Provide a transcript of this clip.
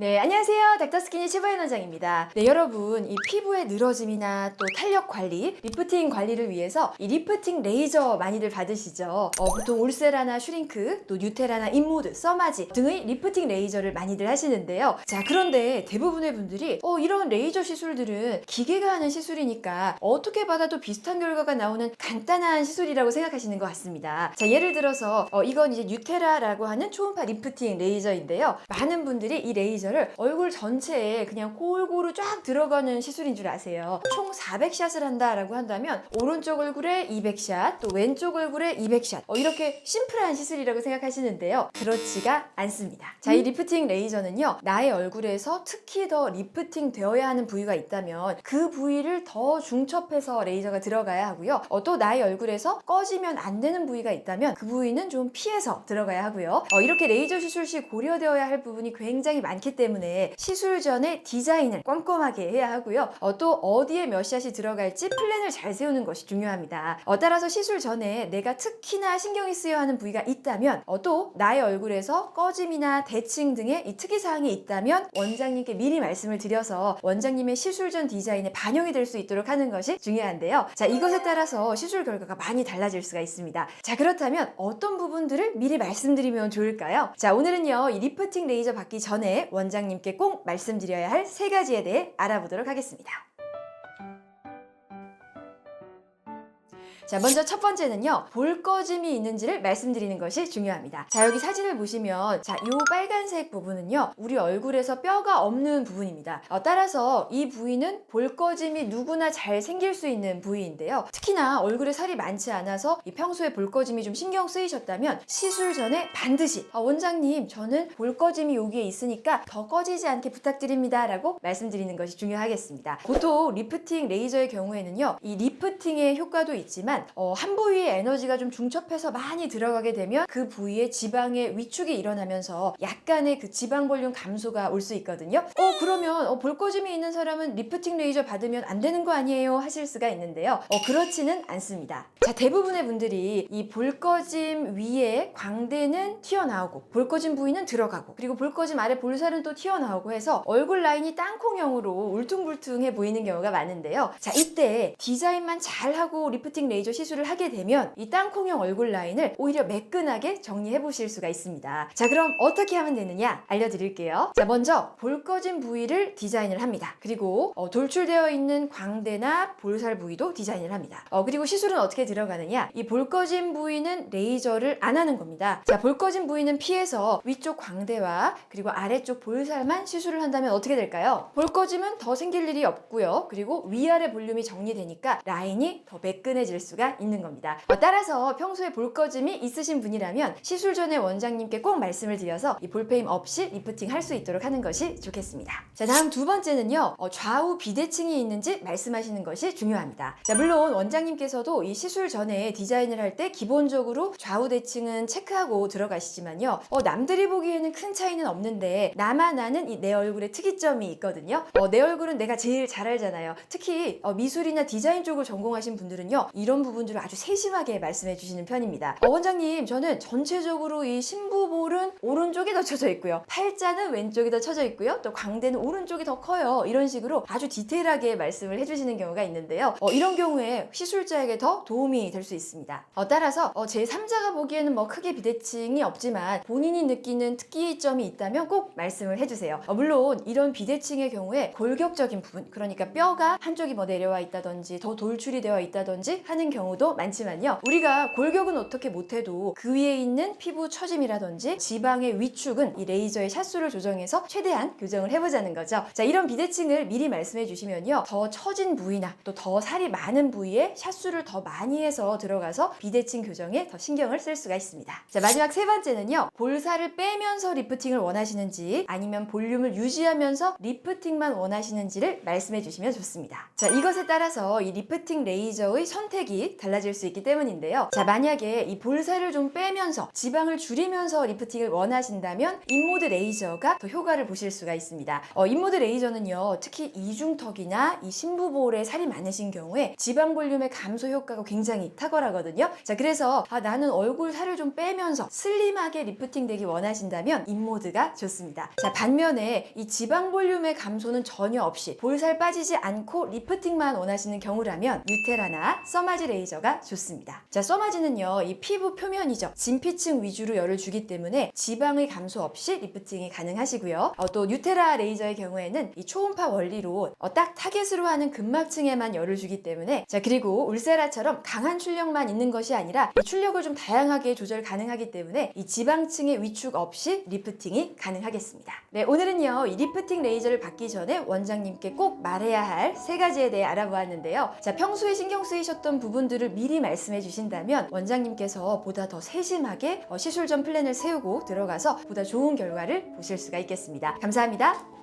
네, 안녕하세요. 닥터스키니 최보현 원장입니다. 네, 여러분, 이 피부의 늘어짐이나 또 탄력 관리, 리프팅 관리를 위해서 이 리프팅 레이저 많이들 받으시죠? 보통 울세라나 슈링크, 또 뉴테라나 인모드, 써마지 등의 리프팅 레이저를 많이들 하시는데요. 자, 그런데 대부분의 분들이 이런 레이저 시술들은 기계가 하는 시술이니까 어떻게 받아도 비슷한 결과가 나오는 간단한 시술이라고 생각하시는 것 같습니다. 자, 예를 들어서 이건 이제 뉴테라라고 하는 초음파 리프팅 레이저인데요. 많은 분들이 이 레이저를 얼굴 전체에 그냥 골고루 쫙 들어가는 시술인 줄 아세요. 총 400샷을 한다라고 한다면 오른쪽 얼굴에 200샷, 또 왼쪽 얼굴에 200샷 이렇게 심플한 시술이라고 생각하시는데요. 그렇지가 않습니다. 자, 이 리프팅 레이저는요, 나의 얼굴에서 특히 더 리프팅 되어야 하는 부위가 있다면 그 부위를 더 중첩해서 레이저가 들어가야 하고요. 또 나의 얼굴에서 꺼지면 안 되는 부위가 있다면 그 부위는 좀 피해서 들어가야 하고요. 이렇게 레이저 시술 시 고려되어야 할 부분이 굉장히 많기 때문에 시술 전에 디자인을 꼼꼼하게 해야 하고요. 또 어디에 몇 샷이 들어갈지 플랜을 잘 세우는 것이 중요합니다. 따라서 시술 전에 내가 특히나 신경이 쓰여야 하는 부위가 있다면 또 나의 얼굴에서 꺼짐이나 대칭 등의 이 특이사항이 있다면 원장님께 미리 말씀을 드려서 원장님의 시술 전 디자인에 반영이 될 수 있도록 하는 것이 중요한데요. 자, 이것에 따라서 시술 결과가 많이 달라질 수가 있습니다. 자, 그렇다면 어떤 부분들을 미리 말씀드리면 좋을까요? 자, 오늘은요, 이 리프팅 레이저 받기 전에 원장님께 꼭 말씀드려야 할 3가지에 대해 알아보도록 하겠습니다. 자, 먼저 첫 번째는요, 볼 꺼짐이 있는지를 말씀드리는 것이 중요합니다. 자, 여기 사진을 보시면 자, 요 빨간색 부분은요, 우리 얼굴에서 뼈가 없는 부분입니다. 따라서 이 부위는 볼 꺼짐이 누구나 잘 생길 수 있는 부위인데요. 특히나 얼굴에 살이 많지 않아서 이 평소에 볼 꺼짐이 좀 신경 쓰이셨다면 시술 전에 반드시 원장님, 저는 볼 꺼짐이 여기에 있으니까 더 꺼지지 않게 부탁드립니다 라고 말씀드리는 것이 중요하겠습니다. 보통 리프팅 레이저의 경우에는요, 이 리프팅의 효과도 있지만 한 부위에 에너지가 좀 중첩해서 많이 들어가게 되면 그 부위에 지방의 위축이 일어나면서 약간의 그 지방 볼륨 감소가 올 수 있거든요. 그러면 볼 꺼짐이 있는 사람은 리프팅 레이저 받으면 안 되는 거 아니에요? 하실 수가 있는데요. 그렇지는 않습니다. 자, 대부분의 분들이 이 볼 꺼짐 위에 광대는 튀어나오고 볼 꺼짐 부위는 들어가고 그리고 볼 꺼짐 아래 볼살은 또 튀어나오고 해서 얼굴 라인이 땅콩형으로 울퉁불퉁해 보이는 경우가 많은데요. 자, 이때 디자인만 잘하고 리프팅 레이저 시술을 하게 되면 이 땅콩형 얼굴 라인을 오히려 매끈하게 정리해 보실 수가 있습니다. 자, 그럼 어떻게 하면 되느냐 알려드릴게요. 자, 먼저 볼 꺼짐 부위를 디자인을 합니다. 그리고 돌출되어 있는 광대나 볼살 부위도 디자인을 합니다. 그리고 시술은 어떻게 들어가느냐, 이 볼 꺼짐 부위는 레이저를 안 하는 겁니다. 자, 볼 꺼짐 부위는 피해서 위쪽 광대와 그리고 아래쪽 볼살만 시술을 한다면 어떻게 될까요? 볼 꺼짐은 더 생길 일이 없고요. 그리고 위아래 볼륨이 정리되니까 라인이 더 매끈해질 수가 있는 겁니다. 따라서 평소에 볼 꺼짐이 있으신 분이라면 시술 전에 원장님께 꼭 말씀을 드려서 이 볼페임 없이 리프팅 할 수 있도록 하는 것이 좋겠습니다. 자, 다음 두 번째는요, 좌우 비대칭이 있는지 말씀하시는 것이 중요합니다. 자, 물론 원장님께서도 이 시술 전에 디자인을 할 때 기본적으로 좌우 대칭은 체크하고 들어가시지만요, 남들이 보기에는 큰 차이는 없는데 나만 아는 이 내 얼굴의 특이점이 있거든요. 내 얼굴은 내가 제일 잘 알잖아요. 특히 미술이나 디자인 쪽을 전공하신 분들은요, 이런 부분들을 아주 세심하게 말씀해 주시는 편입니다. 원장님, 저는 전체적으로 이 심부볼은 오른쪽이 더 쳐져 있고요, 팔자는 왼쪽이 더 쳐져 있고요, 또 광대는 오른쪽이 더 커요, 이런 식으로 아주 디테일하게 말씀을 해주시는 경우가 있는데요. 이런 경우에 시술자에게 더 도움이 될 수 있습니다. 따라서 제3자가 보기에는 뭐 크게 비대칭이 없지만 본인이 느끼는 특이점이 있다면 꼭 말씀을 해주세요. 물론 이런 비대칭의 경우에 골격적인 부분, 그러니까 뼈가 한쪽이 뭐 내려와 있다든지 더 돌출이 되어 있다든지 하는 경우도 많지만요, 우리가 골격은 어떻게 못해도 그 위에 있는 피부 처짐이라든지 지방의 위축은 이 레이저의 샷수를 조정해서 최대한 교정을 해보자는 거죠. 자, 이런 비대칭을 미리 말씀해 주시면요, 더 처진 부위나 또 더 살이 많은 부위에 샷수를 더 많이 해서 들어가서 비대칭 교정에 더 신경을 쓸 수가 있습니다. 자, 마지막 세 번째는요, 볼살을 빼면서 리프팅을 원하시는지 아니면 볼륨을 유지하면서 리프팅만 원하시는지를 말씀해 주시면 좋습니다. 자, 이것에 따라서 이 리프팅 레이저의 선택이 달라질 수 있기 때문인데요. 자, 만약에 이 볼살을 좀 빼면서 지방을 줄이면서 리프팅을 원하신다면 인모드 레이저가 더 효과를 보실 수가 있습니다. 인모드 레이저는요, 특히 이중턱이나 이 심부볼에 살이 많으신 경우에 지방 볼륨의 감소 효과가 굉장히 굉장히 탁월하거든요. 자, 그래서 나는 얼굴 살을 좀 빼면서 슬림하게 리프팅 되기 원하신다면 인모드가 좋습니다. 자, 반면에 이 지방 볼륨의 감소는 전혀 없이 볼살 빠지지 않고 리프팅만 원하시는 경우라면 뉴테라나 써마지 레이저가 좋습니다. 자, 써마지는요, 이 피부 표면이죠. 진피층 위주로 열을 주기 때문에 지방의 감소 없이 리프팅이 가능하시고요. 또 뉴테라 레이저의 경우에는 이 초음파 원리로 딱 타겟으로 하는 근막층에만 열을 주기 때문에, 자, 그리고 울세라처럼 강한 출력만 있는 것이 아니라 이 출력을 좀 다양하게 조절 가능하기 때문에 이 지방층의 위축 없이 리프팅이 가능하겠습니다. 네, 오늘은요, 이 리프팅 레이저를 받기 전에 원장님께 꼭 말해야 할 3가지에 대해 알아보았는데요. 자, 평소에 신경 쓰이셨던 부분들을 미리 말씀해 주신다면 원장님께서 보다 더 세심하게 시술 전 플랜을 세우고 들어가서 보다 좋은 결과를 보실 수가 있겠습니다. 감사합니다.